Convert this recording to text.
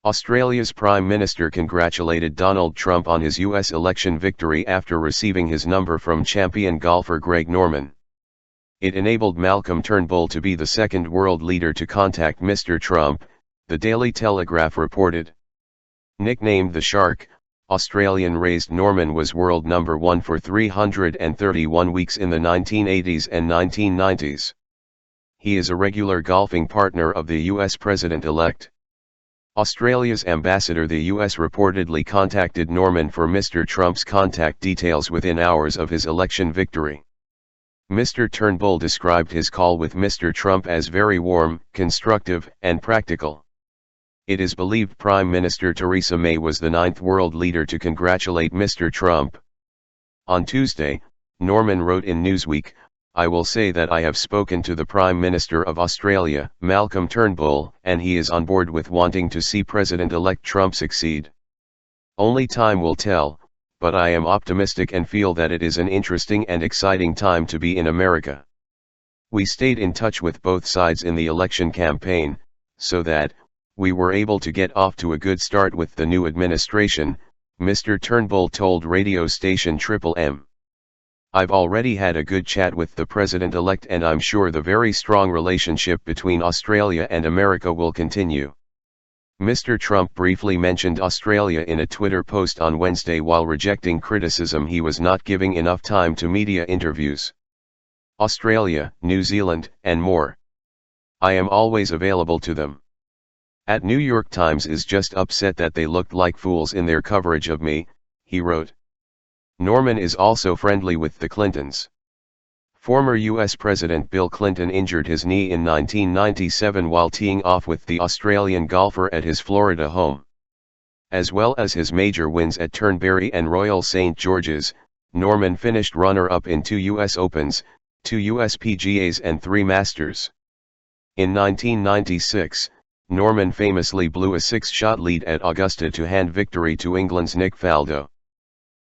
Australia's Prime Minister congratulated Donald Trump on his US election victory after receiving his number from champion golfer Greg Norman. It enabled Malcolm Turnbull to be the second world leader to contact Mr. Trump, the Daily Telegraph reported. Nicknamed the Shark, Australian-raised Norman was world number 1 for 331 weeks in the 1980s and 1990s. He is a regular golfing partner of the US president-elect. Australia's ambassador to the US reportedly contacted Norman for Mr. Trump's contact details within hours of his election victory. Mr. Turnbull described his call with Mr. Trump as very warm, constructive, and practical. It is believed Prime Minister Theresa May was the 9th world leader to congratulate Mr. Trump. On Tuesday, Norman wrote in Newsweek, "I will say that I have spoken to the Prime Minister of Australia, Malcolm Turnbull, and he is on board with wanting to see President-elect Trump succeed. Only time will tell, but I am optimistic and feel that it is an interesting and exciting time to be in America." We stayed in touch with both sides in the election campaign, so that we were able to get off to a good start with the new administration, Mr. Turnbull told radio station Triple M. "I've already had a good chat with the president-elect and I'm sure the very strong relationship between Australia and America will continue." Mr. Trump briefly mentioned Australia in a Twitter post on Wednesday while rejecting criticism he was not giving enough time to media interviews. "Australia, New Zealand, and more. I am always available to them. At New York Times is just upset that they looked like fools in their coverage of me," he wrote. Norman is also friendly with the Clintons. Former US President Bill Clinton injured his knee in 1997 while teeing off with the Australian golfer at his Florida home. As well as his major wins at Turnberry and Royal St. George's, Norman finished runner-up in 2 US Opens, 2 US PGAs and 3 Masters. In 1996, Norman famously blew a 6-shot lead at Augusta to hand victory to England's Nick Faldo.